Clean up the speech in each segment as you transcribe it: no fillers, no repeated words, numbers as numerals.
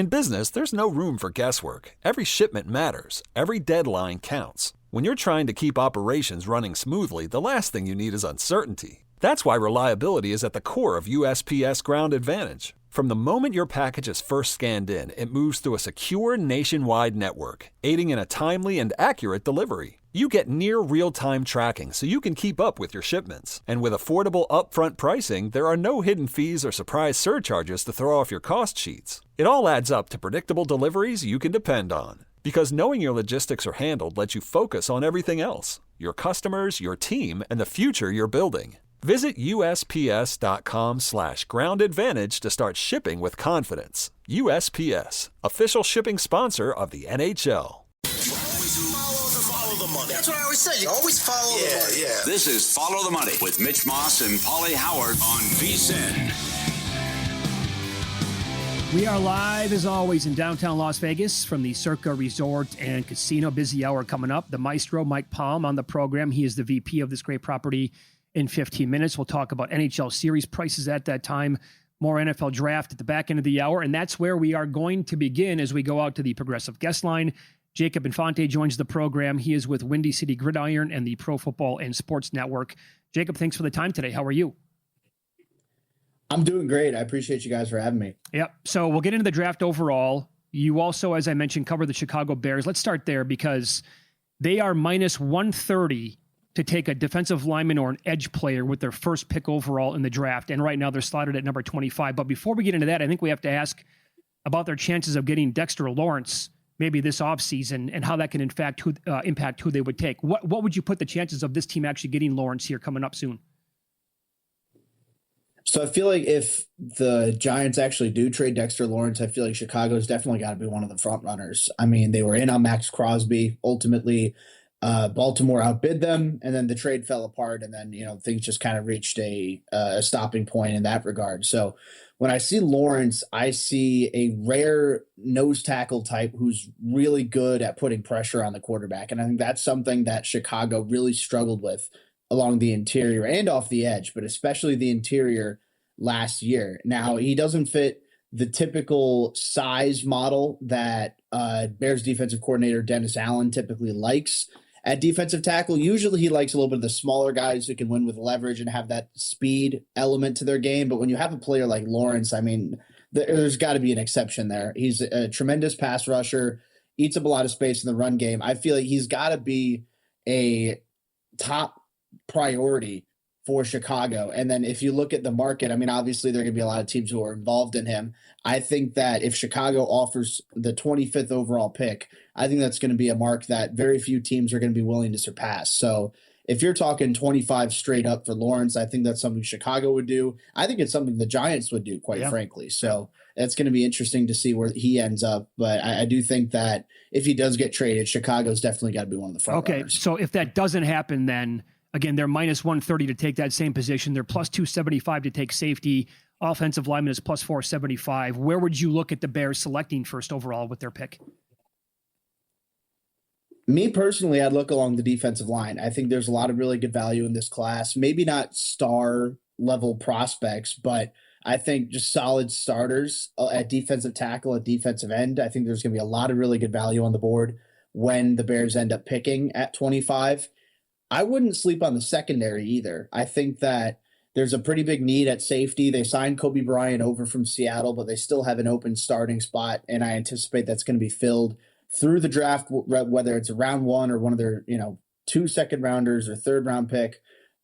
In business, there's no room for guesswork. Every shipment matters. Every deadline counts. When you're trying to keep operations running smoothly, the last thing you need is uncertainty. That's why reliability is at the core of USPS Ground Advantage. From the moment your package is first scanned in, it moves through a secure nationwide network, aiding in a timely and accurate delivery. You get near real-time tracking so you can keep up with your shipments. And with affordable upfront pricing, there are no hidden fees or surprise surcharges to throw off your cost sheets. It all adds up to predictable deliveries you can depend on. Because knowing your logistics are handled lets you focus on everything else: your customers, your team, and the future you're building. Visit USPS.com/Ground Advantage to start shipping with confidence. USPS, official shipping sponsor of the NHL. Follow the money. That's what I always say. You always follow the money. Yeah. This is Follow the Money with Mitch Moss and Pauly Howard on PFSN. We are live, as always, in downtown Las Vegas from the Circa Resort and Casino. Busy hour coming up. The maestro, Mike Palm, on the program. He is the VP of this great property. In 15 minutes, we'll talk about NHL series prices at that time, more NFL draft at the back end of the hour, and that's where we are going to begin as we go out to the Progressive Guest Line. Jacob Infante joins the program. He is with Windy City Gridiron and the Pro Football and Sports Network. Jacob, thanks for the time today. How are you? I'm doing great. I appreciate you guys for having me. Yep. So we'll get into the draft overall. You also, as I mentioned, cover the Chicago Bears. Let's start there because they are minus 130 to take a defensive lineman or an edge player with their first pick overall in the draft. And right now they're slotted at number 25. But before we get into that, I think we have to ask about their chances of getting Dexter Lawrence maybe this offseason and how that can impact who they would take. What would you put the chances of this team actually getting Lawrence here coming up soon? So I feel like if the Giants actually do trade Dexter Lawrence, I feel like Chicago's definitely got to be one of the front runners. I mean, they were in on Max Crosby. Ultimately, Baltimore outbid them, and then the trade fell apart, and then things just kind of reached a stopping point in that regard. So when I see Lawrence, I see a rare nose tackle type who's really good at putting pressure on the quarterback, and I think that's something that Chicago really struggled with along the interior and off the edge, but especially the interior last year. Now, he doesn't fit the typical size model that Bears defensive coordinator Dennis Allen typically likes at defensive tackle. Usually he likes a little bit of the smaller guys who can win with leverage and have that speed element to their game. But when you have a player like Lawrence, I mean, there's got to be an exception there. He's a tremendous pass rusher, eats up a lot of space in the run game. I feel like he's got to be a top priority for Chicago. And then if you look at the market, I mean, obviously there are going to be a lot of teams who are involved in him. I think that if Chicago offers the 25th overall pick, I think that's going to be a mark that very few teams are going to be willing to surpass. So if you're talking 25 straight up for Lawrence, I think that's something Chicago would do. I think it's something the Giants would do, quite frankly. So it's going to be interesting to see where he ends up. But I do think that if he does get traded, Chicago's definitely got to be one of the front runners. So if that doesn't happen, then again, they're minus 130 to take that same position. They're plus 275 to take safety. Offensive lineman is plus 475. Where would you look at the Bears selecting first overall with their pick? Me personally, I'd look along the defensive line. I think there's a lot of really good value in this class. Maybe not star level prospects, but I think just solid starters at defensive tackle, at defensive end. I think there's going to be a lot of really good value on the board when the Bears end up picking at 25. I wouldn't sleep on the secondary either. I think that there's a pretty big need at safety. They signed Kobe Bryant over from Seattle, but they still have an open starting spot, and I anticipate that's going to be filled through the draft, whether it's a round one or one of their 2 second rounders or third round pick.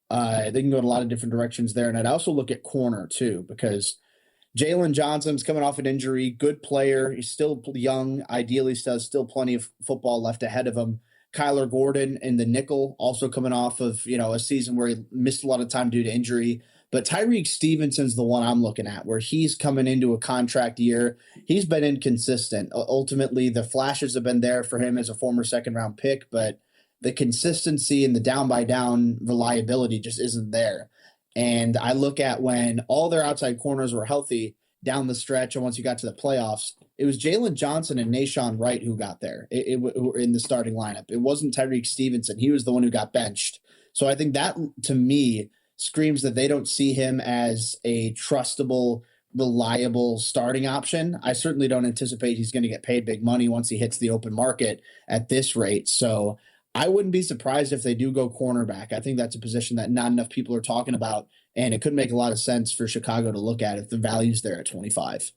They can go in a lot of different directions there. And I'd also look at corner too, because Jalen Johnson's coming off an injury, good player. He's still young. Ideally, still plenty of football left ahead of him. Kyler Gordon in the nickel, also coming off of a season where he missed a lot of time due to injury. But Tyreek Stevenson's the one I'm looking at, where he's coming into a contract year. He's been inconsistent. Ultimately, the flashes have been there for him as a former second-round pick, but the consistency and the down-by-down reliability just isn't there. And I look at when all their outside corners were healthy down the stretch, and once you got to the playoffs, it was Jalen Johnson and Nashawn Wright who got there in the starting lineup. It wasn't Tyreek Stevenson. He was the one who got benched. So I think that, to me, screams that they don't see him as a trustable reliable starting option. I certainly don't anticipate he's going to get paid big money once he hits the open market at this rate. So I wouldn't be surprised if they do go cornerback. I think that's a position that not enough people are talking about, and it could make a lot of sense for Chicago to look at if the value's there at 25.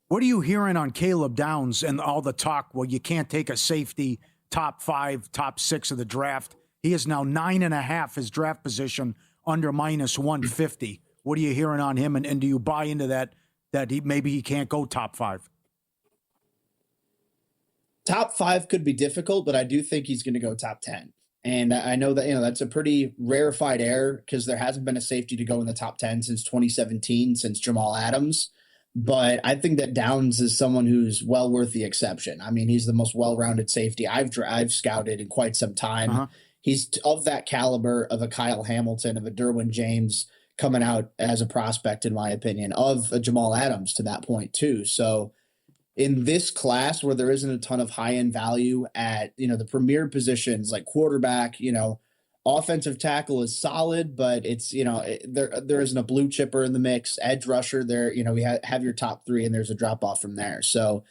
What are you hearing on Caleb Downs and all the talk? Well, you can't take a safety top 5, top 6 of the draft. He is now 9.5 his draft position under minus 150. What are you hearing on him? And do you buy into that maybe he can't go top 5? Top 5 could be difficult, but I do think he's going to go top 10. And I know that, that's a pretty rarefied air because there hasn't been a safety to go in the top 10 since 2017, since Jamal Adams. But I think that Downs is someone who's well worth the exception. I mean, he's the most well-rounded safety I've scouted in quite some time. Uh-huh. He's of that caliber of a Kyle Hamilton, of a Derwin James coming out as a prospect, in my opinion, of a Jamal Adams to that point too. So in this class where there isn't a ton of high-end value at, the premier positions like quarterback, offensive tackle is solid, but it's, there isn't a blue chipper in the mix. Edge rusher there, we have your top 3 and there's a drop off from there. So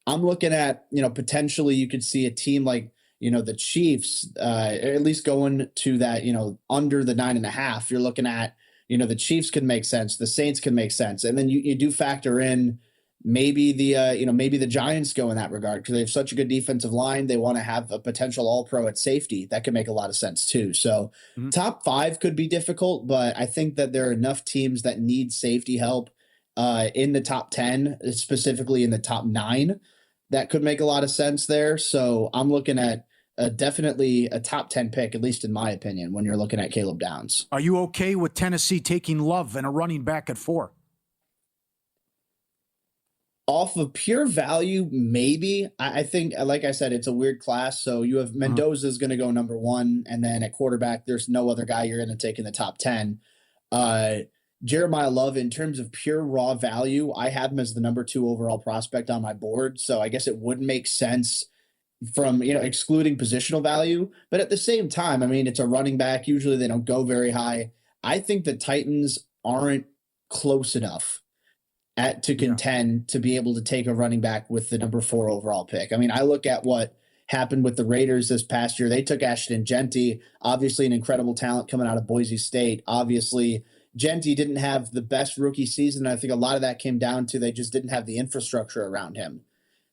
I'm looking at, potentially you could see a team like, the Chiefs, at least going to that, under the 9.5. You're looking at, the Chiefs could make sense. The Saints can make sense. And then you do factor in maybe the Giants go in that regard because they have such a good defensive line. They want to have a potential all-pro at safety. That could make a lot of sense too. So top 5 could be difficult, but I think that there are enough teams that need safety help in the top 10, specifically in the top 9, that could make a lot of sense there. So I'm looking at definitely a top 10 pick, at least in my opinion, when you're looking at Caleb Downs. Are you okay with Tennessee taking Love and a running back at 4? Off of pure value, maybe. I think, like I said, it's a weird class. So you have Mendoza is going to go number 1, and then at quarterback, there's no other guy you're going to take in the top 10. Jeremiah Love, in terms of pure raw value, I have him as the number 2 overall prospect on my board. So I guess it would make sense from, excluding positional value. But at the same time, I mean, it's a running back. Usually they don't go very high. I think the Titans aren't close enough to contend to be able to take a running back with the number 4 overall pick. I mean, I look at what happened with the Raiders this past year. They took Ashton Genty, obviously an incredible talent coming out of Boise State. Obviously, Genty didn't have the best rookie season. I think a lot of that came down to they just didn't have the infrastructure around him.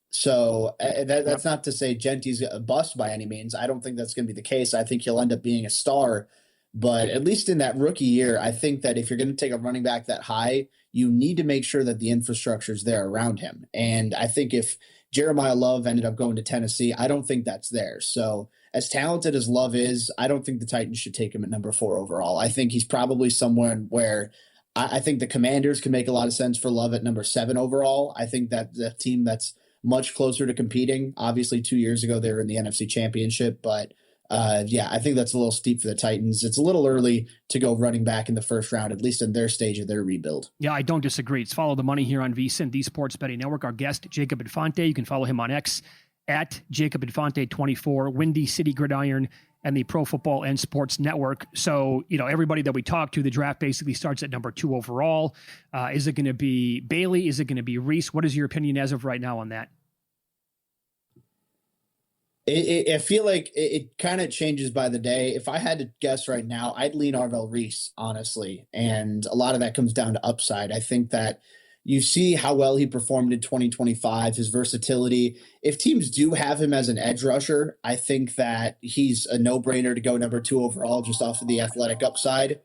So that's not to say Genty's a bust by any means. I don't think that's going to be the case. I think he'll end up being a star. But at least in that rookie year, I think that if you're going to take a running back that high, you need to make sure that the infrastructure is there around him. And I think if Jeremiah Love ended up going to Tennessee, I don't think that's there. So as talented as Love is, I don't think the Titans should take him at number 4 overall. I think he's probably somewhere where I think the Commanders can make a lot of sense for Love at number 7 overall. I think that the team that's much closer to competing. Obviously, 2 years ago, they were in the NFC Championship, but I think that's a little steep for the Titans. It's a little early to go running back in the first round, at least in their stage of their rebuild. Yeah, I don't disagree. It's Follow the Money here on VSiN, the Sports Betting Network. Our guest, Jacob Infante. You can follow him on X at Jacob Infante 24, Windy City Gridiron, and the Pro Football and Sports Network. So, everybody that we talk to, the draft basically starts at number 2 overall. Is it going to be Bailey? Is it going to be Reese? What is your opinion as of right now on that? I feel like it kind of changes by the day. If I had to guess right now, I'd lean Arvell Reese, honestly. And a lot of that comes down to upside. I think that you see how well he performed in 2025, his versatility. If teams do have him as an edge rusher, I think that he's a no-brainer to go number 2 overall just off of the athletic upside.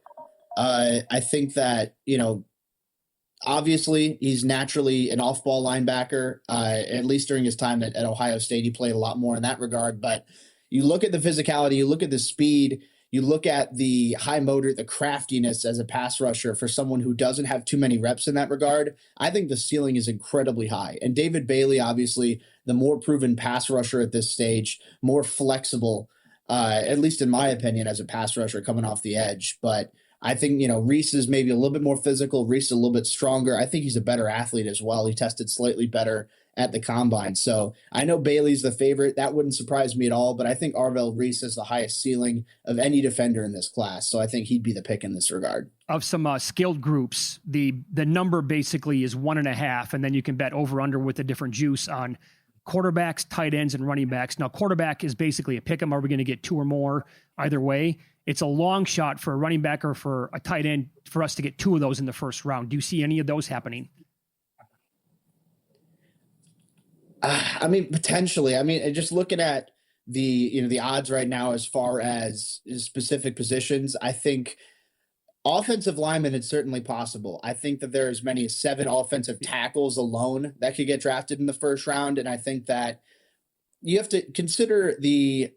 I think that, obviously, he's naturally an off-ball linebacker. At least during his time at Ohio State, he played a lot more in that regard. But you look at the physicality, you look at the speed, you look at the high motor, the craftiness as a pass rusher for someone who doesn't have too many reps in that regard. I think the ceiling is incredibly high. And David Bailey, obviously, the more proven pass rusher at this stage, more flexible, at least in my opinion, as a pass rusher coming off the edge. But I think, Reese is maybe a little bit more physical. Reese is a little bit stronger. I think he's a better athlete as well. He tested slightly better at the combine. So I know Bailey's the favorite. That wouldn't surprise me at all, but I think Arvell Reese has the highest ceiling of any defender in this class. So I think he'd be the pick in this regard. Of some skilled groups, the number basically is 1.5, and then you can bet over under with a different juice on quarterbacks, tight ends, and running backs. Now, quarterback is basically a pick 'em. Are we going to get 2 or more? Either way, it's a long shot for a running back or for a tight end for us to get 2 of those in the first round. Do you see any of those happening? I mean, potentially. I mean, just looking at the odds right now as far as specific positions, I think offensive lineman is certainly possible. I think that there are as many as 7 offensive tackles alone that could get drafted in the first round. And I think that you have to consider the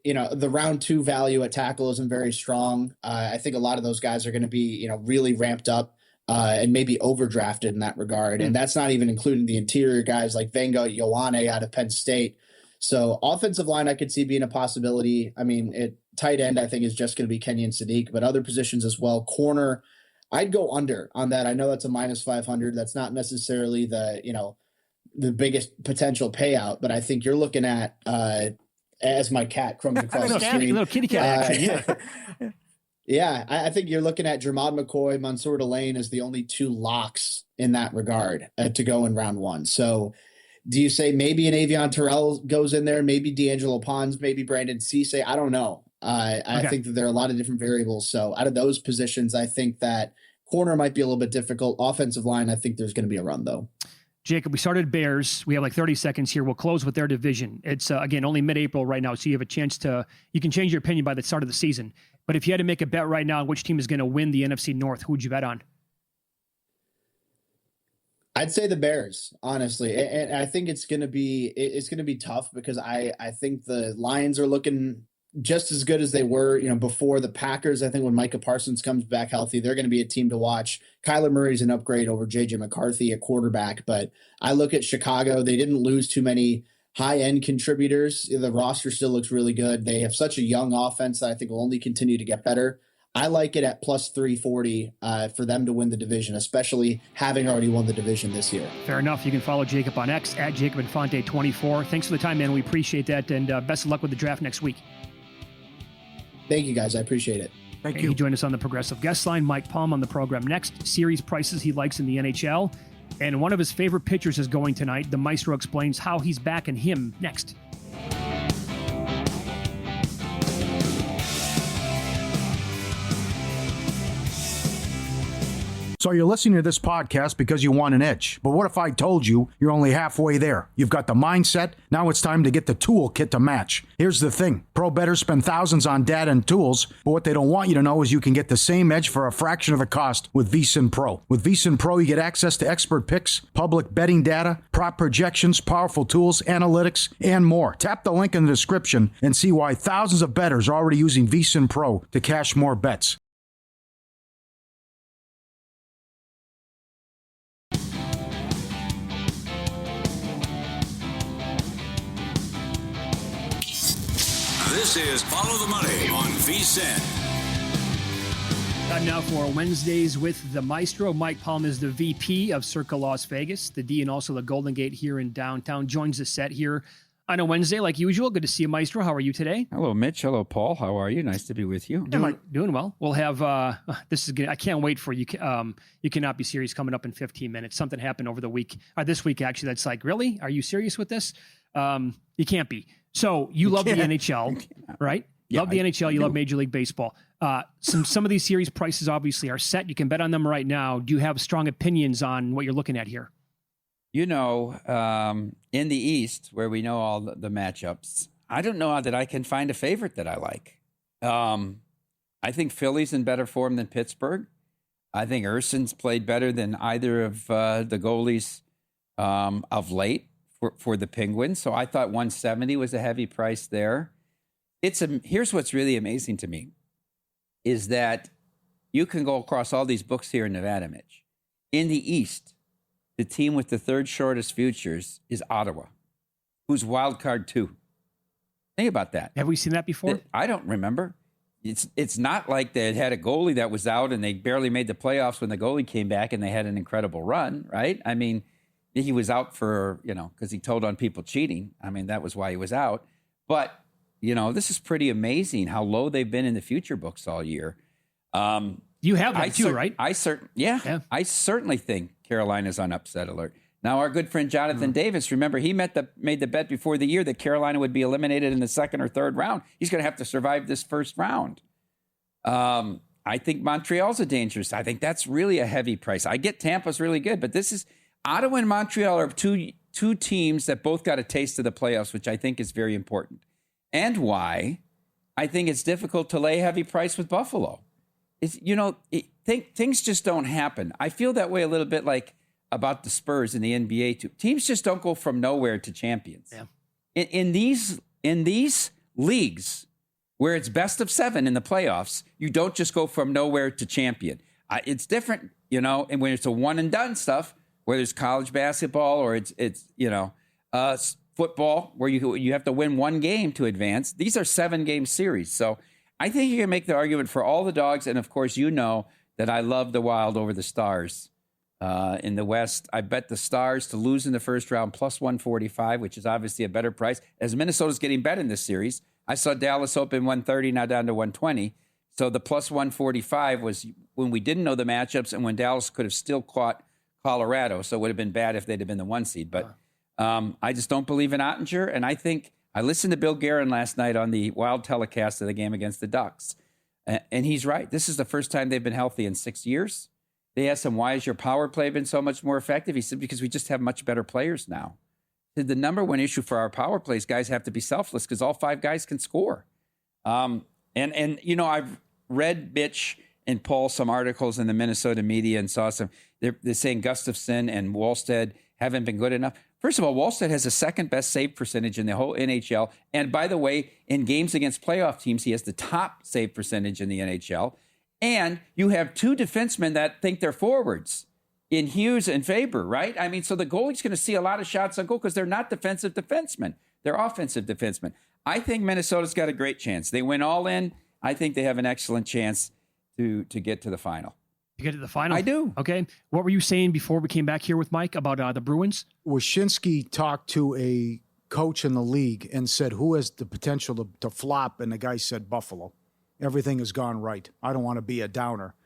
round 2 value at tackle isn't very strong. I think a lot of those guys are going to be, really ramped up and maybe overdrafted in that regard. And that's not even including the interior guys like Venga Ioane out of Penn State. So offensive line, I could see being a possibility. I mean, tight end, I think, is just going to be Kenyon Sadiq, but other positions as well. Corner, I'd go under on that. I know that's a minus 500. That's not necessarily the biggest potential payout, but I think you're looking at, as my cat crumbs across the screen. Little kitty cat action, yeah. Yeah, I think you're looking at Jermod McCoy, Mansour Delane as the only 2 locks in that regard to go in round 1. So do you say maybe an Avion Terrell goes in there, maybe D'Angelo Pons, maybe Brandon Cisse? I don't know. I think that there are a lot of different variables. So out of those positions, I think that corner might be a little bit difficult. Offensive line, I think there's going to be a run, though. Jacob, we started Bears. We have like 30 seconds here. We'll close with their division. It's, again, only mid-April right now, so you have a chance you can change your opinion by the start of the season. But if you had to make a bet right now on which team is going to win the NFC North, who would you bet on? I'd say the Bears, honestly. And I think it's going to be tough because I think the Lions are looking just as good as they were, before. The Packers, I think when Micah Parsons comes back healthy, they're going to be a team to watch. Kyler Murray's an upgrade over JJ McCarthy at quarterback, but I look at Chicago. They didn't lose too many high-end contributors. The roster still looks really good. They have such a young offense that I think will only continue to get better. I like it at plus 340 for them to win the division, especially having already won the division this year. Fair enough. You can follow Jacob on X at Jacob Infante 24. Thanks for the time, man. We appreciate that, and best of luck with the draft next week. Thank you, guys. I appreciate it. Thank you. He joined us on the Progressive Guest Line. Mike Palm on the program next. Series prices he likes in the NHL. And one of his favorite pitchers is going tonight. The Maestro explains how he's backing him next. So you're listening to this podcast because you want an edge. But what if I told you you're only halfway there? You've got the mindset. Now it's time to get the toolkit to match. Here's the thing. Pro bettors spend thousands on data and tools, but what they don't want you to know is you can get the same edge for a fraction of the cost with VSiN Pro. With VSiN Pro, you get access to expert picks, public betting data, prop projections, powerful tools, analytics, and more. Tap the link in the description and see why thousands of bettors are already using VSiN Pro to cash more bets. This is Follow the Money on VSiN. Time now for Wednesdays with the Maestro. Mike Palm is the VP of Circa Las Vegas, the D and also the Golden Gate here in downtown. Joins the set here on a Wednesday like usual. Good to see you, Maestro. How are you today? Hello, Mitch. Hello, Paul. How are you? Nice to be with you. Doing well. We'll have this is good. I can't wait for you. You Cannot Be Serious coming up in 15 minutes. Something happened over the week, this week actually. That's like, really? Are you serious with this? You can't be. So you love the NHL, right? Yeah, love the NHL. You love Major League Baseball. Some of these series prices obviously are set. You can bet on them right now. Do you have strong opinions on what you're looking at here? In the East, where we know all the matchups, I don't know that I can find a favorite that I like. I think Philly's in better form than Pittsburgh. I think Urson's played better than either of the goalies of late for the Penguins. So I thought 170 was a heavy price there. Here's what's really amazing to me is that you can go across all these books here in Nevada, Mitch. In the East, the team with the third shortest futures is Ottawa, who's wild card 2. Think about that. Have we seen that before? I don't remember. It's not like they had a goalie that was out and they barely made the playoffs when the goalie came back and they had an incredible run, right? I mean, he was out for, because he told on people cheating. I mean, that was why he was out. But, this is pretty amazing how low they've been in the future books all year. You have them too, right? I certainly think Carolina's on upset alert. Now, our good friend Jonathan Davis, remember, he made the bet before the year that Carolina would be eliminated in the second or third round. He's going to have to survive this first round. I think Montreal's a dangerous. I think that's really a heavy price. I get Tampa's really good, but this is Ottawa and Montreal are two teams that both got a taste of the playoffs, which I think is very important. And why I think it's difficult to lay heavy price with Buffalo. Things just don't happen. I feel that way a little bit like about the Spurs in the NBA too. Teams just don't go from nowhere to champions. Yeah. In these leagues where it's best of 7 in the playoffs, you don't just go from nowhere to champion. It's different, and when it's a one and done stuff, whether it's college basketball or it's football, where you have to win one game to advance. These are 7-game series. So I think you can make the argument for all the dogs. And of course, that I love the Wild over the Stars. In the West, I bet the Stars to lose in the first round plus 145, which is obviously a better price. As Minnesota's getting bet in this series, I saw Dallas open 130, now down to 120. So the plus 145 was when we didn't know the matchups and when Dallas could have still caught Colorado. So it would have been bad if they'd have been the 1 seed. But I just don't believe in Ottinger. And I think I listened to Bill Guerin last night on the Wild telecast of the game against the Ducks. And he's right. This is the first time they've been healthy in 6 years. They asked him, why has your power play been so much more effective? He said, because we just have much better players now. The number one issue for our power plays, guys have to be selfless because all 5 guys can score. I've read Mitch and Paul some articles in the Minnesota media and saw some. They're saying Gustafsson and Wallstedt haven't been good enough. First of all, Wallstedt has the second best save percentage in the whole NHL. And by the way, in games against playoff teams, he has the top save percentage in the NHL. And you have 2 defensemen that think they're forwards in Hughes and Faber, right? I mean, so the goalie's going to see a lot of shots on goal because they're not defensive defensemen. They're offensive defensemen. I think Minnesota's got a great chance. They win all in. I think they have an excellent chance to get to the final. To get to the final? I do. Okay. What were you saying before we came back here with Mike about the Bruins? Wyshynski talked to a coach in the league and said, who has the potential to flop? And the guy said, Buffalo. Everything has gone right. I don't want to be a downer,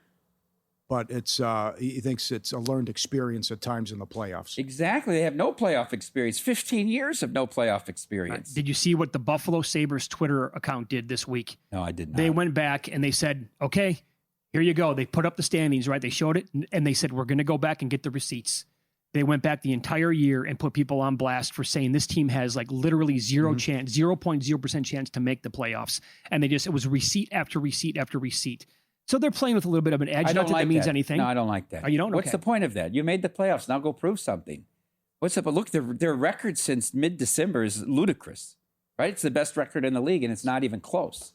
but he thinks it's a learned experience at times in the playoffs. Exactly. They have no playoff experience. 15 years of no playoff experience. Did you see what the Buffalo Sabres Twitter account did this week? No, I did not. They went back and they said, okay, here you go. They put up the standings, right? They showed it and they said, we're going to go back and get the receipts. They went back the entire year and put people on blast for saying this team has like literally chance, 0.0% chance to make the playoffs. And it was receipt after receipt after receipt. So they're playing with a little bit of an edge. Not that means anything. No, I don't like that. Oh, you don't? What's the point of that? You made the playoffs. Now go prove something. What's up? But look, their record since mid-December is ludicrous, right? It's the best record in the league, and it's not even close.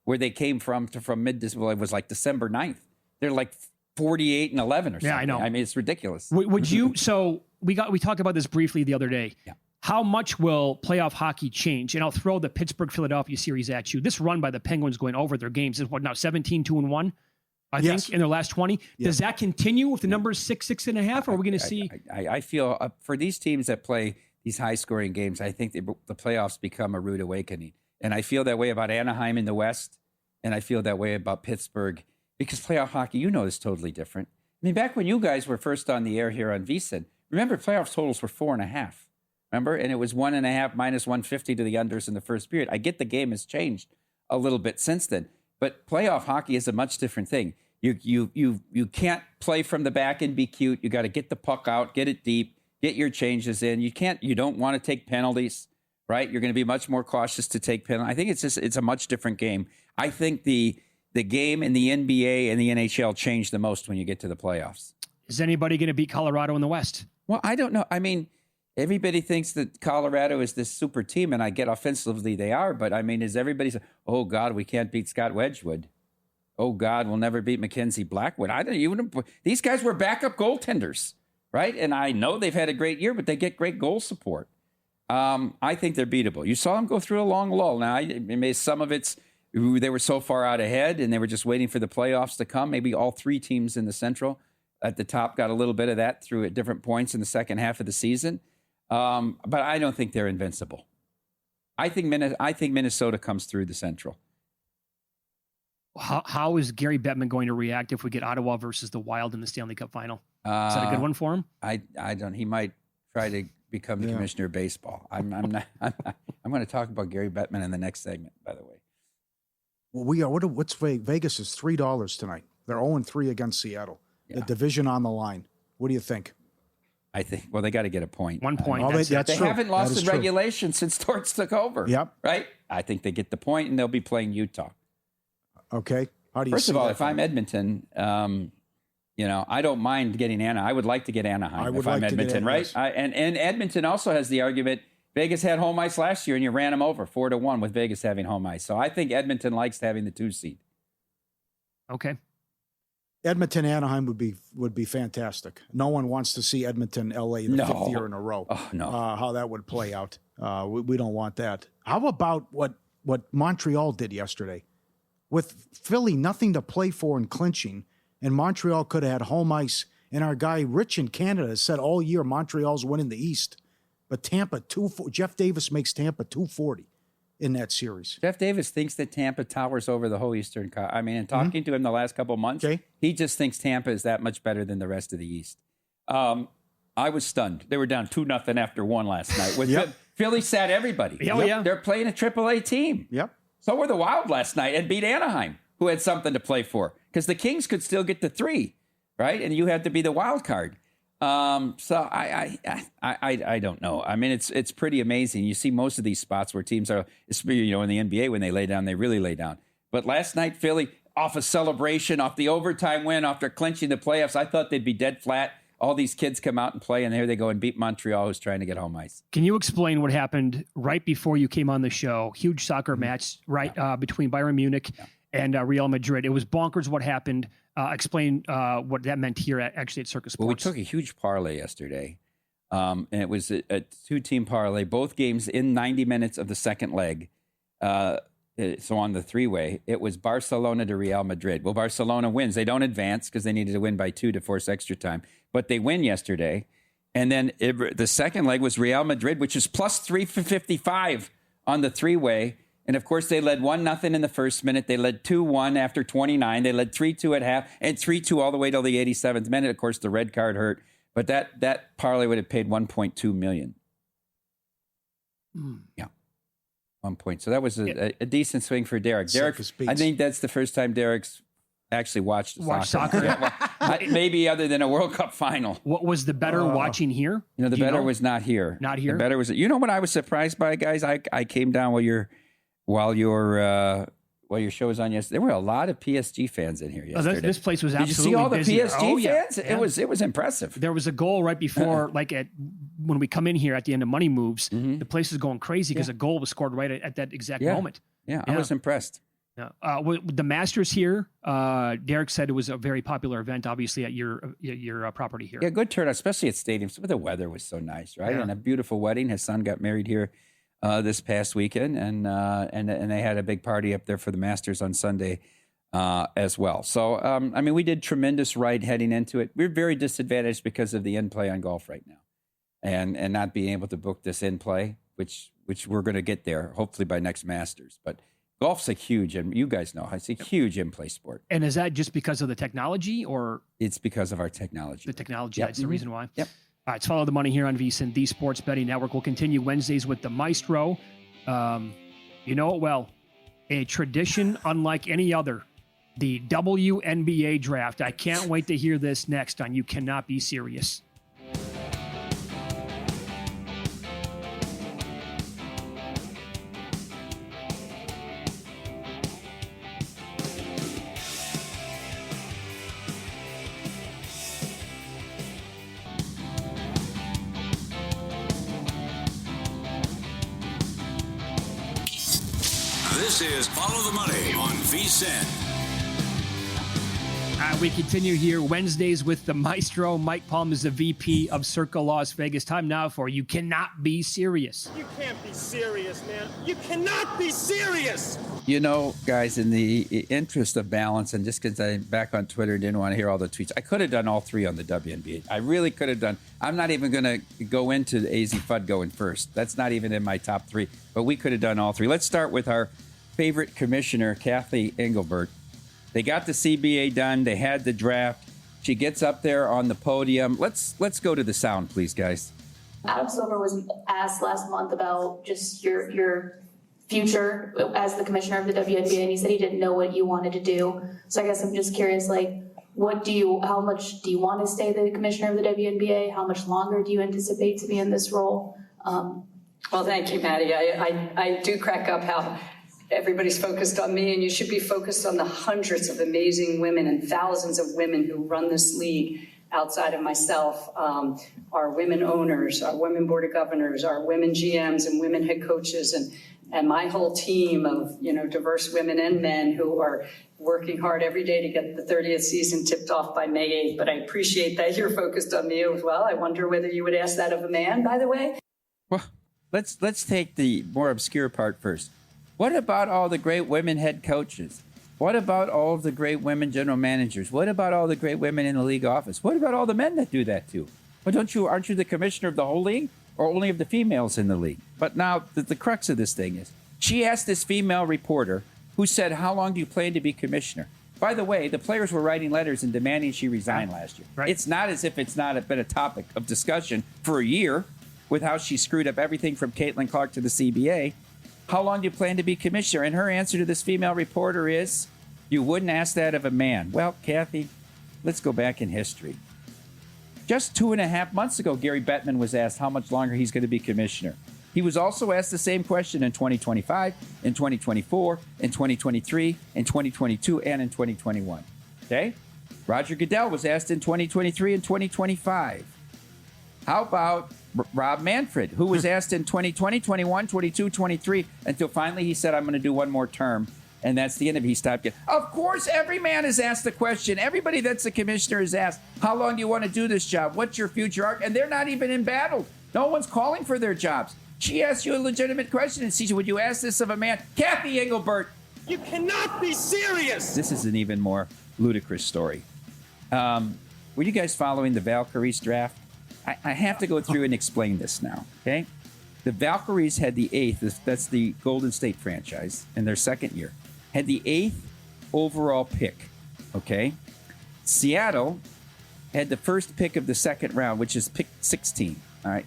Where they came from mid-December, it was like December 9th. They're like 48-11 or something. Yeah, I know. I mean, it's ridiculous. Would you? So we talked about this briefly the other day. Yeah. How much will playoff hockey change? And I'll throw the Pittsburgh-Philadelphia series at you. This run by the Penguins going over their games is what now 17-2-1, I think, in their last 20. Yeah. Does that continue if the number is 6.5? Or are we going to see? I feel for these teams that play these high-scoring games, I think the playoffs become a rude awakening. And I feel that way about Anaheim in the West, and I feel that way about Pittsburgh. Because playoff hockey, is totally different. I mean, back when you guys were first on the air here on VSiN, remember playoff totals were 4.5. Remember? And it was 1.5 minus 150 to the unders in the first period. I get the game has changed a little bit since then. But playoff hockey is a much different thing. You can't play from the back and be cute. You got to get the puck out, get it deep, get your changes in. You don't want to take penalties, right? You're going to be much more cautious to take penalties. I think it's a much different game. I think the game in the NBA and the NHL change the most when you get to the playoffs. Is anybody going to beat Colorado in the West? Well, I don't know. I mean, everybody thinks that Colorado is this super team, and I get offensively they are, but I mean, is everybody saying, oh, God, we can't beat Scott Wedgwood. Oh, God, we'll never beat Mackenzie Blackwood. These guys were backup goaltenders, right? And I know they've had a great year, but they get great goal support. I think they're beatable. You saw them go through a long lull. Now, some of it's they were so far out ahead and they were just waiting for the playoffs to come. Maybe all 3 teams in the Central at the top got a little bit of that through at different points in the second half of the season. But I don't think they're invincible. I think Minnesota comes through the Central. How is Gary Bettman going to react if we get Ottawa versus the Wild in the Stanley Cup final? Is that a good one for him? I don't. He might try to become the commissioner of baseball. I'm not. I'm going to talk about Gary Bettman in the next segment. By the way. Well, we are. What's Vegas is $3 tonight. They're 0-3 against Seattle. Yeah. The division on the line. What do you think? I think. Well, they got to get a point. 1 point. That's they true. haven't lost in true. regulation since Torts took over. Yep. Right. I think they get the point, and they'll be playing Utah. Okay. How do you First see of all, that if I'm Edmonton, I don't mind getting Anaheim. I would like to get Anaheim if I'm Edmonton, right? Yes. And Edmonton also has the argument. Vegas had home ice last year, and you ran them over 4-1 with Vegas having home ice. So I think Edmonton likes having the 2 seed. Okay. Edmonton Anaheim would be fantastic. No one wants to see Edmonton LA the 5th year in a row. Oh, no. How that would play out. We don't want that. How about what Montreal did yesterday? With Philly nothing to play for and clinching, and Montreal could have had home ice. And our guy Rich in Canada said all year Montreal's winning the East. But Tampa, Jeff Davis makes Tampa 240 in that series. Jeff Davis thinks that Tampa towers over the whole Eastern Conference. I mean, in talking to him the last couple of months, he just thinks Tampa is that much better than the rest of the East. I was stunned. They were down 2-0 after 1 last night. Philly sat everybody. They're playing a AAA team. Yep. So were the Wild last night and beat Anaheim, who had something to play for. Because the Kings could still get the 3, right? And you had to be the wild card. So I don't know. I mean, it's pretty amazing. You see most of these spots where teams are, in the NBA, when they lay down, they really lay down. But last night, Philly, off a celebration, off the overtime win, after clinching the playoffs, I thought they'd be dead flat. All these kids come out and play, and there they go and beat Montreal, who's trying to get home ice. Can you explain what happened right before you came on the show? Huge soccer match, between Bayern Munich and Real Madrid. It was bonkers what happened. Explain what that meant here at Circa Sports. Well, we took a huge parlay yesterday, and it was a 2-team parlay, both games in 90 minutes of the second leg. So on the 3-way, it was Barcelona to Real Madrid. Well, Barcelona wins. They don't advance because they needed to win by 2 to force extra time. But they win yesterday. And then the second leg was Real Madrid, which is plus 355 on the 3-way. And, of course, they led 1-0 in the first minute. They led 2-1 after 29. They led 3-2 at half and 3-2 all the way till the 87th minute. Of course, the red card hurt. But that parlay would have paid $1.2 million. Yeah. 1 point. So that was a decent swing for Derek. Derek, I think that's the first time Derek's actually watched soccer. Maybe other than a World Cup final. What was the better watching here? The better was not here. Not here? The better was, what I was surprised by, guys? I came down while your show was on yesterday. There were a lot of PSG fans in here yesterday. This place was absolutely busy. Did you see all the busy. PSG fans? Yeah. It was impressive. There was a goal right before, when we come in here at the end of Money Moves, the place is going crazy because a goal was scored right at that exact moment. Yeah, I was impressed. Yeah. With the Masters here, Derek said it was a very popular event, obviously, at your property here. Yeah, good turnout, especially at stadiums. But the weather was so nice, right? Yeah. And a beautiful wedding. His son got married here this past weekend, and they had a big party up there for the Masters on Sunday as well. So, we did tremendous right heading into it. We're very disadvantaged because of the in-play on golf right now, and not being able to book this in-play, which we're going to get there, hopefully by next Masters. But golf's a huge, and you guys know, it's a huge in-play sport. And is that just because of the technology, or? It's because of our technology. The technology, that's the reason why? Yep. All right, let's follow the money here on VSiN, the Sports Betting Network. We'll continue Wednesdays with the Maestro. You know it well. A tradition unlike any other. The WNBA draft. I can't wait to hear this next on You Cannot Be Serious. This is Follow the Money on VSiN. We continue here Wednesdays with the maestro. Mike Palm is the VP of Circa Las Vegas. Time now for You Cannot Be Serious. You can't be serious, man. You cannot be serious. You know, guys, in the interest of balance, and just because I'm back on Twitter and didn't want to hear all the tweets, I could have done all three on the WNBA. I really could have done. I'm not even going to go into the AZ Fudd going first. That's not even in my top three. But we could have done all three. Let's start with our favorite commissioner, Kathy Engelbert. They got the CBA done. They had the draft. She gets up there on the podium. Let's go to the sound, please, guys. Adam Silver was asked last month about just your future as the commissioner of the WNBA, and he said he didn't know what you wanted to do. So I guess I'm just curious, like, how much do you want to stay the commissioner of the WNBA? How much longer do you anticipate to be in this role? Well, thank you, Maddie. I do crack up how everybody's focused on me, and you should be focused on the hundreds of amazing women and thousands of women who run this league outside of myself. Our women owners, our women board of governors, our women GMs and women head coaches, and my whole team of, diverse women and men who are working hard every day to get the 30th season tipped off by May 8th. But I appreciate that you're focused on me as well. I wonder whether you would ask that of a man, by the way. Well, let's take the more obscure part first. What about all the great women head coaches? What about all of the great women general managers? What about all the great women in the league office? What about all the men that do that too? Well, aren't you the commissioner of the whole league, or only of the females in the league? But now the crux of this thing is, she asked this female reporter who said, "How long do you plan to be commissioner?" By the way, the players were writing letters and demanding she resign last year. Right. It's not as if it's not been a topic of discussion for a year with how she screwed up everything from Caitlin Clark to the CBA. How long do you plan to be commissioner? And her answer to this female reporter is, you wouldn't ask that of a man. Well, Kathy, let's go back in history. Just 2.5 months ago, Gary Bettman was asked how much longer he's going to be commissioner. He was also asked the same question in 2025, in 2024, in 2023, in 2022, and in 2021. Okay? Roger Goodell was asked in 2023 and 2025. How about Rob Manfred, who was asked in 2020, 21, 22, 23, until finally he said, I'm going to do one more term. And that's the end of it. He stopped it. Of course, every man is asked the question. Everybody that's a commissioner is asked, how long do you want to do this job? What's your future arc? And they're not even embattled. No one's calling for their jobs. She asked you a legitimate question and said, would you ask this of a man? Kathy Engelbert. You cannot be serious. This is an even more ludicrous story. Were you guys following the Valkyries draft? I have to go through and explain this now, okay? The Valkyries had the 8th, that's the Golden State franchise, in their second year, had the 8th overall pick, okay? Seattle had the first pick of the second round, which is pick 16, all right?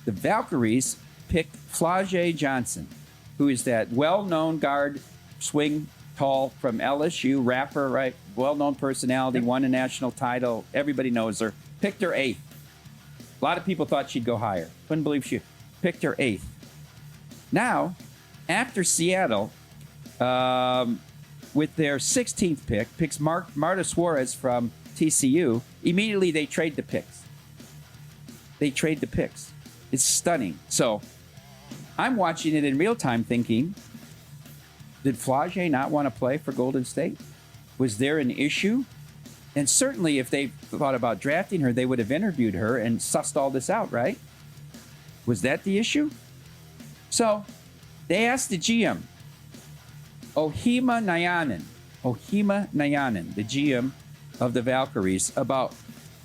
The Valkyries picked Flau'jae Johnson, who is that well-known guard, swing tall from LSU, rapper, right? Well-known personality, won a national title. Everybody knows her. Picked her 8th. A lot of people thought she'd go higher. Couldn't believe she picked her 8th. Now, after Seattle, with their 16th pick, picks Marta Suarez from TCU, immediately they trade the picks. It's stunning. So I'm watching it in real time thinking, did Flau'jae not want to play for Golden State? Was there an issue? And certainly if they thought about drafting her, they would have interviewed her and sussed all this out, right? Was that the issue? So they asked the GM, Ohima Nayanen, the GM of the Valkyries, about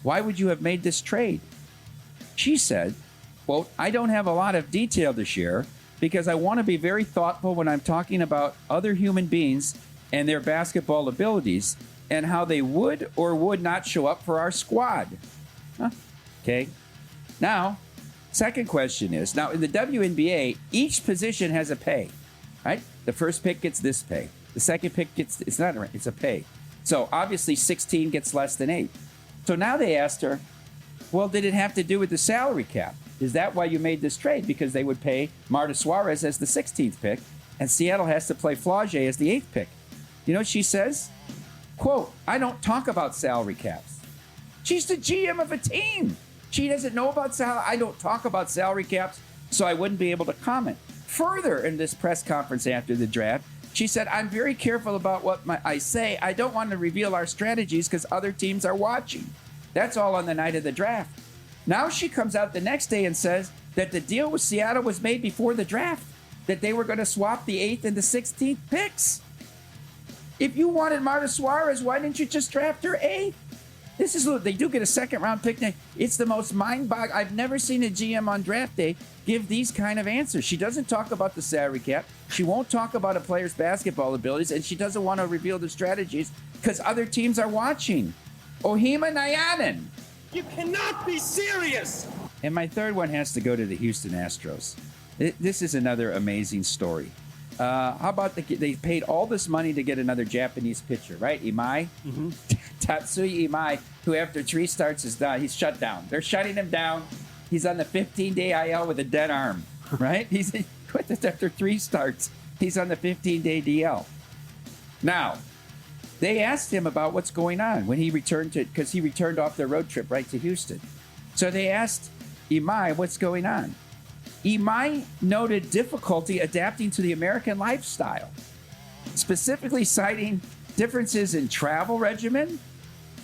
why would you have made this trade? She said, quote, I don't have a lot of detail to share because I want to be very thoughtful when I'm talking about other human beings and their basketball abilities and how they would or would not show up for our squad. Huh? Okay. Now, second question is, now in the WNBA, each position has a pay, right? The first pick gets this pay. The second pick gets, it's not a rank, it's a pay. So obviously 16 gets less than 8. So now they asked her, well, did it have to do with the salary cap? Is that why you made this trade? Because they would pay Marta Suarez as the 16th pick, and Seattle has to play Flau'jae as the 8th pick. You know what she says? Quote, I don't talk about salary caps. She's the GM of a team. She doesn't know about salary. I don't talk about salary caps, so I wouldn't be able to comment. Further, in this press conference after the draft, She said, I'm very careful about what I say. I don't want to reveal our strategies because other teams are watching. That's all on the night of the draft. Now she comes out the next day and says that the deal with Seattle was made before the draft, that they were going to swap the 8th and the 16th picks. If you wanted Marta Suarez, why didn't you just draft her 8th? They do get a second-round pick. It's the most mind-boggling. I've never seen a GM on draft day give these kind of answers. She doesn't talk about the salary cap. She won't talk about a player's basketball abilities, and she doesn't want to reveal the strategies because other teams are watching. Ohima Nayanen. You cannot be serious. And my third one has to go to the Houston Astros. This is another amazing story. How about they paid all this money to get another Japanese pitcher, right? Imai? Mm-hmm. Tatsuya Imai, who after 3 starts is done. He's shut down. They're shutting him down. He's on the 15-day IL with a dead arm, right? He's after 3 starts. He's on the 15-day DL. Now, they asked him about what's going on when he returned because he returned off their road trip right to Houston. So they asked Imai what's going on. Imai noted difficulty adapting to the American lifestyle, specifically citing differences in travel regimen,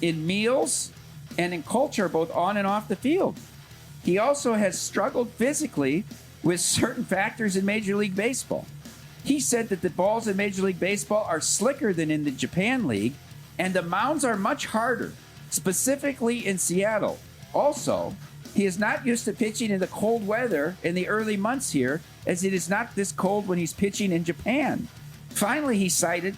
in meals, and in culture, both on and off the field. He also has struggled physically with certain factors in Major League Baseball. He said that the balls in Major League Baseball are slicker than in the Japan League, and the mounds are much harder, specifically in Seattle. Also, he is not used to pitching in the cold weather in the early months here, as it is not this cold when he's pitching in Japan. Finally, he cited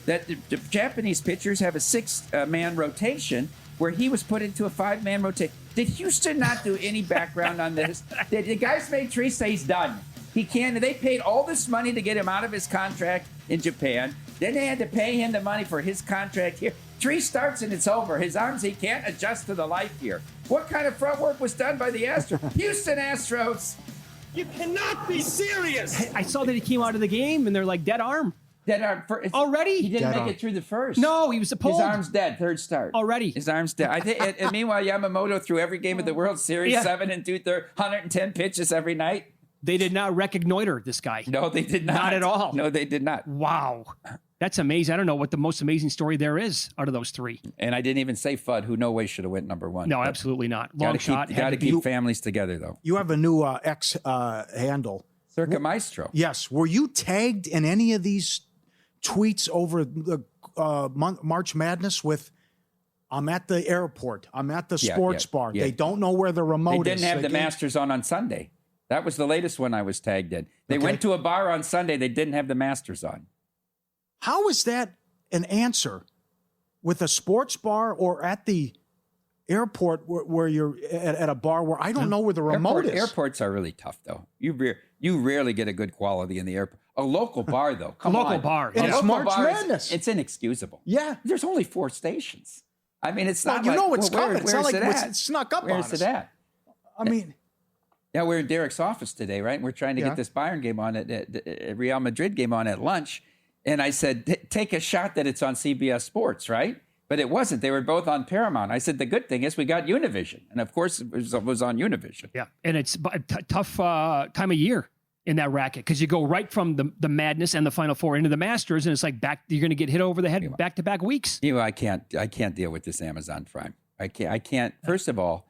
that the Japanese pitchers have a 6-man rotation where he was put into a 5-man rotation. Did Houston not do any background on this? The guys made Tree say he's done. He can't. They paid all this money to get him out of his contract in Japan. Then they had to pay him the money for his contract here. Tree starts and it's over. His arms, he can't adjust to the life here. What kind of front work was done by the Astros? Houston Astros. You cannot be serious. I saw that he came out of the game and they're like, dead arm. Dead arm. Already? He didn't make it through the first. No, he was pulled. His arm's dead. 3rd start. Already. His arm's dead. I think. And meanwhile, Yamamoto threw every game of the World Series, 7 2/3, 110 pitches every night. They did not reconnoiter this guy. No, they did not. Not at all. No, they did not. Wow. That's amazing. I don't know what the most amazing story there is out of those 3. And I didn't even say Fudd, who no way should have went number 1. No, absolutely not. Long shot. Got to keep families together, though. You have a new X handle. Circa Maestro. Yes. Were you tagged in any of these tweets over the March Madness with, I'm at the airport, I'm at the sports bar. Yeah. They don't know where the remote They is. didn't have the Masters on Sunday. That was the latest one I was tagged in. They went to a bar on Sunday. They didn't have the Masters on. How is that an answer with a sports bar or at the airport where you're at a bar where I don't know where the remote is? Airports are really tough, though. You rarely get a good quality in the airport. A local bar, though. Come on. Local bar. And it's March Madness. It's inexcusable. Yeah. There's only 4 stations. I mean, it's not you like, know it's coming. It's not like it's it's snuck up on us. Where's it at? I mean... Yeah, we're in Derek's office today, right? And we're trying to get this Bayern game on at Real Madrid game on at lunch. And I said, take a shot that it's on CBS Sports, right? But it wasn't. They were both on Paramount. I said, the good thing is we got Univision. And of course, it was on Univision. Yeah. And it's a tough time of year in that racket because you go right from the madness and the Final Four into the Masters. And it's like you're going to get hit over the head back-to-back weeks. You know, I can't deal with this Amazon Prime. I can't. First of all,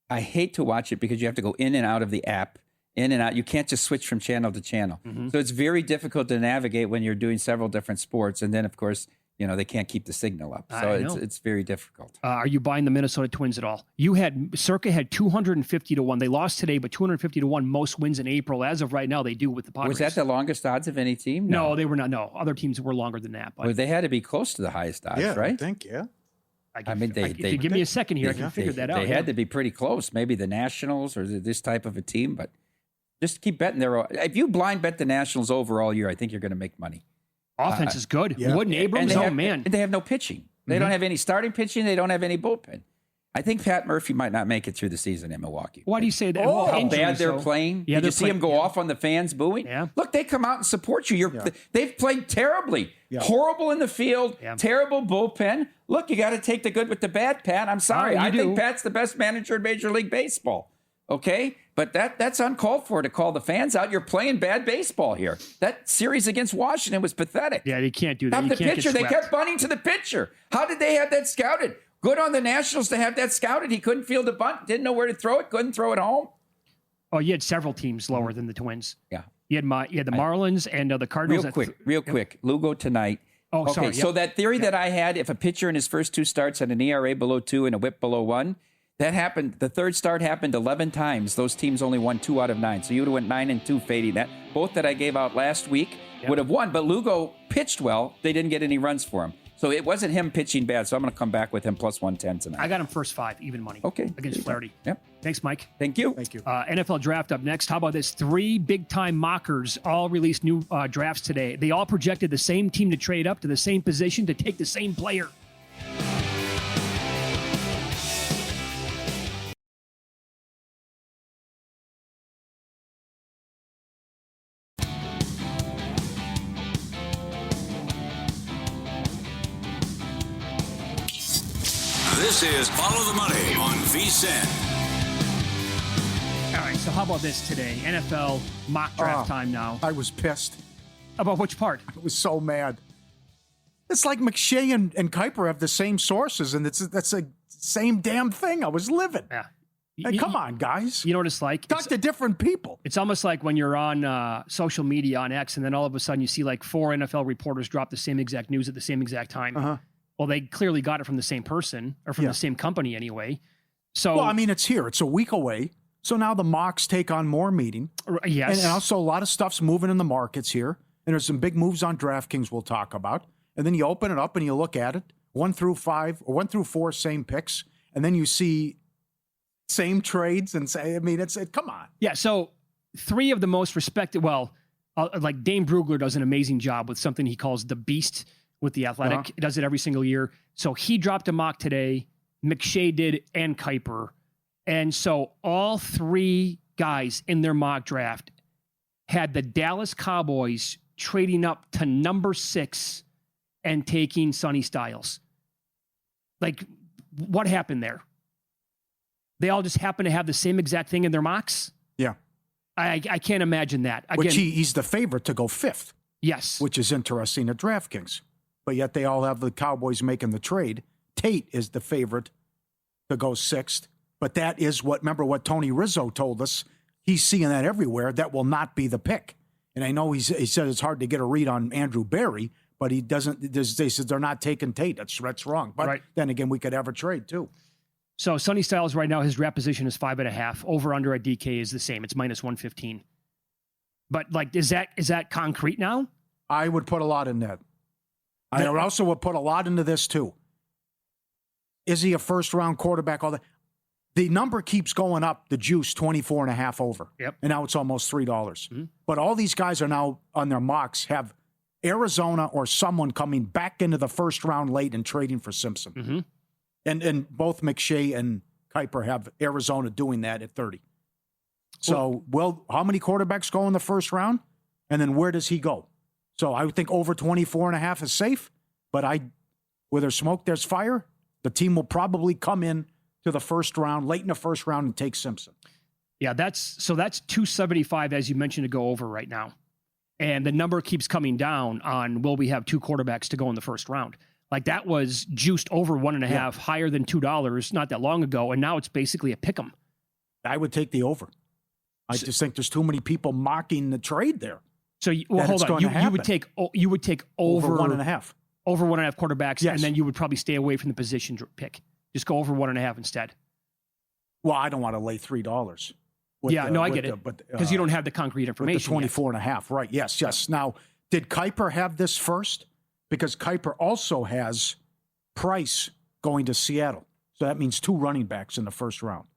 I hate to watch it because you have to go in and out of the app, in and out. You can't just switch from channel to channel. Mm-hmm. So it's very difficult to navigate when you're doing several different sports. And then, of course, they can't keep the signal up. So it's very difficult. Are you buying the Minnesota Twins at all? Circa had 250 to 1. They lost today, but 250 to 1 most wins in April. As of right now, they do with the Padres. Was that the longest odds of any team? No, they were not. No, other teams were longer than that. But well, they had to be close to the highest odds, right? I think, yeah. If you give me a second here, I can figure that out. They had to be pretty close. Maybe the Nationals or this type of a team, but just keep betting there. If you blind bet the Nationals over all year, I think you're going to make money. Offense is good. Yeah. Wood and Abrams, man. They have no pitching. They don't have any starting pitching. They don't have any bullpen. I think Pat Murphy might not make it through the season in Milwaukee. Why do you say that? How bad they're playing. Yeah, Did you see them go off on the fans booing? Yeah. Look, they come out and support you. They've played terribly. Yeah. Horrible in the field. Yeah. Terrible bullpen. Look, you got to take the good with the bad, Pat. I'm sorry. I think Pat's the best manager in Major League Baseball. Okay? but that's uncalled for to call the fans out. You're playing bad baseball here. That series against Washington was pathetic. Yeah, they can't do that. The pitcher, they kept bunting to the pitcher. How did they have that scouted? Good on the Nationals to have that scouted. He couldn't field a bunt, didn't know where to throw it, couldn't throw it home. Oh, you had several teams lower than the Twins. Yeah. You had the Marlins and the Cardinals. Real quick. Lugo tonight. Oh, okay, sorry. So that theory that I had, if a pitcher in his first 2 starts had an ERA below 2 and a WHIP below 1, that happened. The third start happened 11 times. Those teams only won 2 out of 9. So you would have went 9-2 fading that. Both that I gave out last week would have won. But Lugo pitched well. They didn't get any runs for him. So it wasn't him pitching bad. So I'm going to come back with him plus 110 tonight. I got him first 5, even money. Okay. Against Flaherty. Yep. Thanks, Mike. Thank you. NFL draft up next. How about this? 3 big-time mockers all released new drafts today. They all projected the same team to trade up to the same position to take the same player. This is Follow the Money on VSiN. All right, so how about this today? NFL mock draft time now. I was pissed. About which part? I was so mad. It's like McShay and Kuiper have the same sources, and that's the same damn thing. I was livid. Yeah. Hey, come on, guys. You know what it's like? Talk to different people. It's almost like when you're on social media on X, and then all of a sudden you see like 4 NFL reporters drop the same exact news at the same exact time. Uh-huh. Well, they clearly got it from the same person, or from the same company anyway. So, well, I mean, it's here. It's a week away. So now the mocks take on more meaning. Yes. And also a lot of stuff's moving in the markets here. And there's some big moves on DraftKings we'll talk about. And then you open it up and you look at it. 1 through 5 or 1 through 4, same picks. And then you see same trades and say, I mean, come on. Yeah. So 3 of the most respected, like Dane Brugler does an amazing job with something he calls the Beast with the Athletic. Uh-huh. He does it every single year. So he dropped a mock today. McShay did, and Kuiper. And so all 3 guys in their mock draft had the Dallas Cowboys trading up to number 6 and taking Sonny Styles. Like, what happened there? They all just happen to have the same exact thing in their mocks? Yeah. I can't imagine that. Again, Which he's the favorite to go 5th. Yes. Which is interesting at DraftKings. But yet they all have the Cowboys making the trade. Tate is the favorite to go 6th. But that is remember what Tony Rizzo told us. He's seeing that everywhere. That will not be the pick. And I know he said it's hard to get a read on Andrew Berry, but he doesn't. They said they're not taking Tate. That's wrong. But then again, we could have a trade too. So Sonny Styles right now, his draft position is 5.5. Over under at DK is the same. It's minus 115. But like, is that concrete now? I would put a lot in that. I also would put a lot into this too. Is he a first round quarterback? All that. The number keeps going up, the juice, 24.5 over. Yep. And now it's almost $3. Mm-hmm. But all these guys are now on their mocks have Arizona or someone coming back into the first round late and trading for Simpson. Mm-hmm. And both McShay and Kuiper have Arizona doing that at 30. So, how many quarterbacks go in the first round? And then where does he go? So I would think over 24.5 is safe. But where there's smoke, there's fire. The team will probably come in to the first round, late in the first round, and take Simpson. Yeah, that's 275, as you mentioned, to go over right now. And the number keeps coming down on, will we have 2 quarterbacks to go in the first round? Like, that was juiced over 1.5, higher than $2 not that long ago, and now it's basically a pick 'em. I would take the over. I just think there's too many people mocking the trade there. So, hold on. You would take over 1.5. Over 1.5 quarterbacks, yes. And then you would probably stay away from the position pick. Just go over 1.5 instead. Well, I don't want to lay $3. I get it. Because you don't have the concrete information. With the 24.5, right. Yes. Now, did Kuiper have this first? Because Kuiper also has Price going to Seattle. So that means 2 running backs in the first round.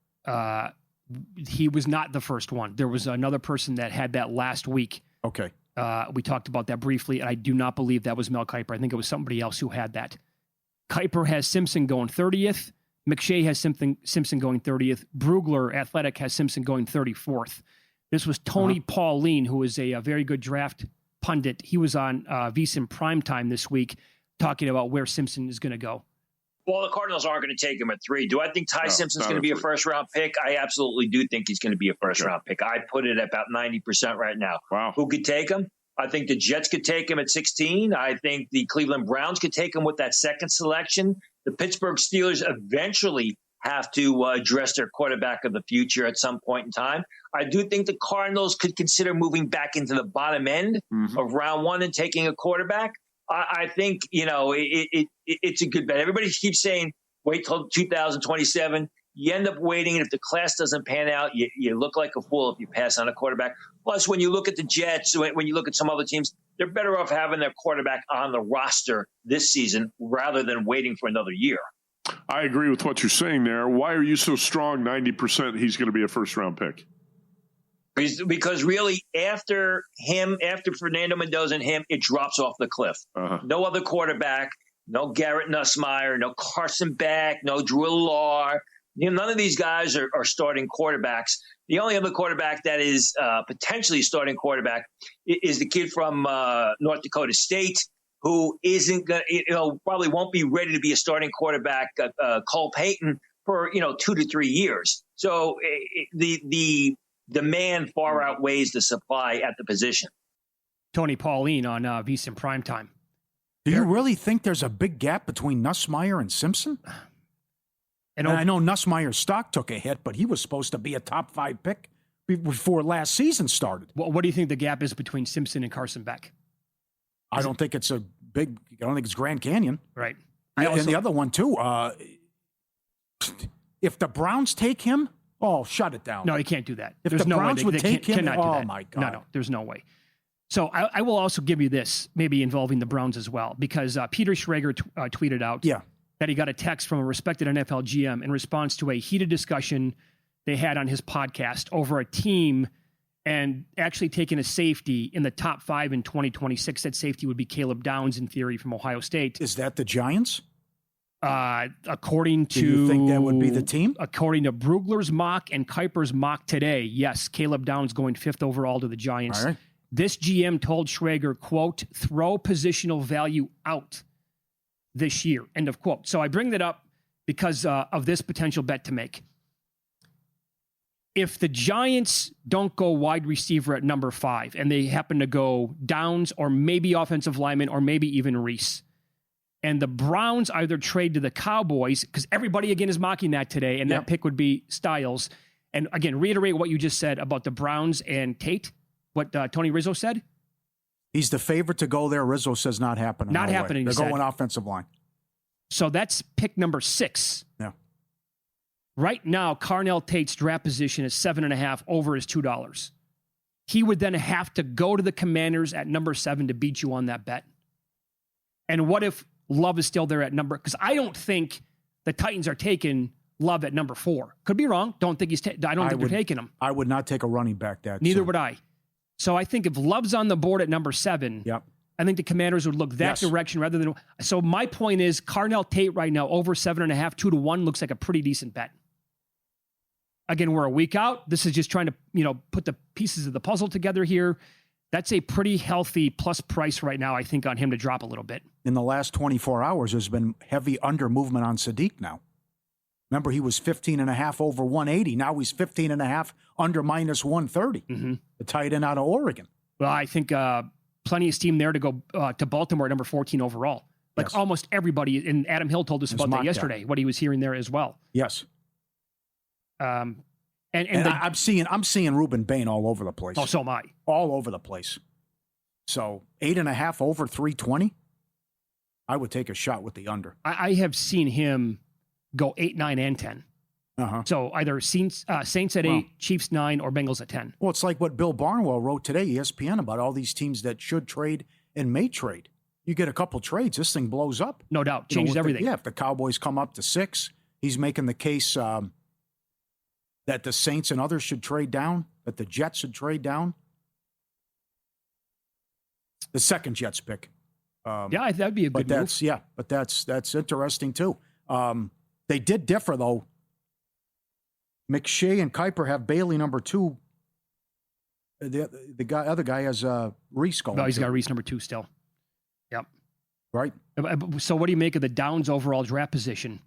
He was not the first one. There was another person that had that last week. Okay. We talked about that briefly, and I do not believe that was Mel Kiper. I think it was somebody else who had that. Kuiper has Simpson going 30th. McShay has Simpson going 30th. Brugler, Athletic, has Simpson going 34th. This was Tony Pauline, who is a very good draft pundit. He was on VSiN Primetime this week talking about where Simpson is going to go. Well, the Cardinals aren't going to take him at 3. Do I think Ty Simpson's going to be a first-round pick? I absolutely do think he's going to be a first-round pick. I put it at about 90% right now. Wow. Who could take him? I think the Jets could take him at 16. I think the Cleveland Browns could take him with that second selection. The Pittsburgh Steelers eventually have to address their quarterback of the future at some point in time. I do think the Cardinals could consider moving back into the bottom end of round 1 and taking a quarterback. I think, it's a good bet. Everybody keeps saying, wait till 2027. You end up waiting, and if the class doesn't pan out, you look like a fool if you pass on a quarterback. Plus, when you look at the Jets, when you look at some other teams, they're better off having their quarterback on the roster this season rather than waiting for another year. I agree with what you're saying there. Why are you so strong, 90% he's going to be a first-round pick? Because really, after Fernando Mendoza and him, it drops off the cliff. No other quarterback, no Garrett Nussmeier, no Carson Beck, no Drew Lohr. None of these guys are starting quarterbacks. The only other quarterback that is potentially starting quarterback is the kid from North Dakota State, who isn't going to, probably won't be ready to be a starting quarterback, Cole Payton, for 2 to 3 years. So the demand far outweighs the supply at the position. Tony Pauline on VSiN Primetime. Do you really think there's a big gap between Nussmeier and Simpson? And I know Nussmeier's stock took a hit, but he was supposed to be a top 5 pick before last season started. What do you think the gap is between Simpson and Carson Beck? I don't think it's Grand Canyon. Right. And the other one, too, if the Browns take him, shut it down. No, you can't do that. If the Browns would take him, cannot do that. My God. No, there's no way. So I will also give you this, maybe involving the Browns as well, because Peter Schrager tweeted out that he got a text from a respected NFL GM in response to a heated discussion they had on his podcast over a team and actually taking a safety in the top 5 in 2026. That safety would be Caleb Downs, in theory, from Ohio State. Is that the Giants? According to... Do you think that would be the team? According to Brugler's mock and Kuiper's mock today, yes, Caleb Downs going 5th overall to the Giants. All right. This GM told Schrager, quote, throw positional value out this year, end of quote. So I bring that up because of this potential bet to make. If the Giants don't go wide receiver at number 5 and they happen to go Downs or maybe offensive lineman or maybe even Reese, and the Browns either trade to the Cowboys, because everybody again is mocking that today, and that pick would be Styles. And again, reiterate what you just said about the Browns and Tate, what Tony Rizzo said. He's the favorite to go there. Rizzo says not happening. Not happening. They're going offensive line. So that's pick number 6. Yeah. Right now, Carnell Tate's draft position is 7.5 over his $2. He would then have to go to the Commanders at number 7 to beat you on that bet. And what if Love is still there at number? Because I don't think the Titans are taking Love at number 4. Could be wrong. Don't think I don't think they're taking him. I would not take a running back Neither would I. So I think if Love's on the board at number 7, I think the Commanders would look that direction rather than. So my point is, Carnell Tate right now over 7.5, 2 to 1 looks like a pretty decent bet. Again, we're a week out. This is just trying to put the pieces of the puzzle together here. That's a pretty healthy plus price right now, I think, on him to drop a little bit. In the last 24 hours, there's been heavy under movement on Sadiq now. Remember, he was 15.5 over 180. Now he's 15.5 under minus 130. The tight end out of Oregon. Well, I think plenty of steam there to go to Baltimore at number 14 overall. Like almost everybody, and Adam Hill told us about that yesterday, what he was hearing there as well. Yes. And I'm seeing Ruben Bain all over the place. Oh, so am I. All over the place. So 8.5 over 320. I would take a shot with the under. I have seen him go 8, 9, and 10. So either Saints at 8, Chiefs 9, or Bengals at 10. Well, it's like what Bill Barnwell wrote today, ESPN, about all these teams that should trade and may trade. You get a couple trades, this thing blows up. No doubt. Changes everything. If the Cowboys come up to 6, he's making the case that the Saints and others should trade down, that the Jets should trade down. The second Jets pick. That'd be a good move. But that's interesting too. They did differ though. McShay and Kuiper have Bailey number 2. The other guy has Reese going. No, he's got Reese number 2 still. Yep. Right. So what do you make of the Downs overall draft position?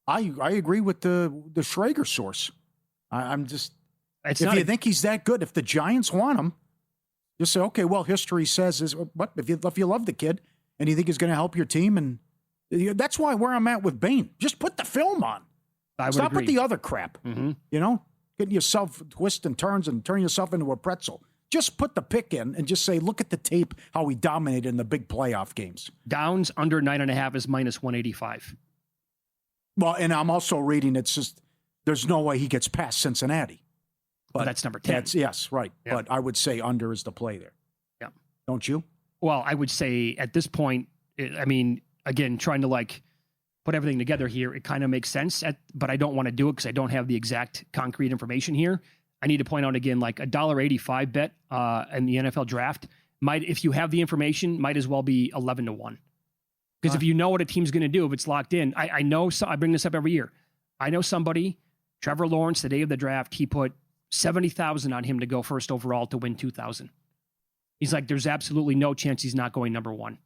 I agree with the Schrager source. I'm just, if you think he's that good, if the Giants want him, just say, okay, well, history says is what if you love the kid and you think he's going to help your team, and that's where I'm at with Bain. Just put the film on. Stop with the other crap. Mm-hmm. You know, getting yourself twists and turns and turning yourself into a pretzel. Just put the pick in and just say, look at the tape, how he dominated in the big playoff games. Downs under 9.5 is minus 185. Well, and I'm also reading it's just there's no way he gets past Cincinnati. But that's number 10. Yes, right. Yeah. But I would say under is the play there. Yeah. Don't you? Well, I would say at this point, I mean, again, trying to put everything together here, it kind of makes sense. But I don't want to do it because I don't have the exact concrete information here. I need to point out again, like $1.85 bet in the NFL draft if you have the information, might as well be 11-1. Because if you know what a team's going to do, if it's locked in, I know. So I bring this up every year. I know somebody, Trevor Lawrence, the day of the draft, he put $70,000 on him to go first overall to win $2,000. He's like, there's absolutely no chance he's not going number one.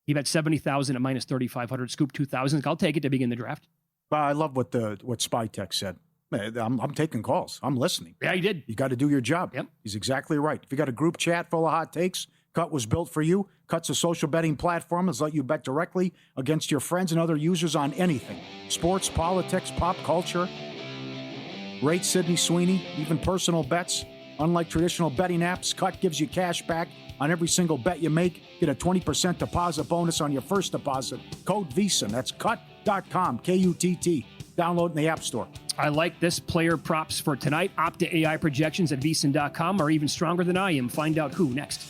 He bet $70,000 at minus 3,500, scoop 2,000. I'll take it to begin the draft. I love what Spytech said. I'm taking calls. I'm listening. Yeah, he did. You got to do your job. Yep. He's exactly right. If you got a group chat full of hot takes, Cut was built for you. Cut's a social betting platform that let you bet directly against your friends and other users on anything. Sports, politics, pop culture. Rate Sydney Sweeney, even personal bets. Unlike traditional betting apps, Cut gives you cash back on every single bet you make. Get a 20% deposit bonus on your first deposit. Code VEASAN. That's cut.com, K-U-T-T. Download in the App Store. I like this player props for tonight. Opta AI projections at VEASAN.com are even stronger than I am. Find out who next.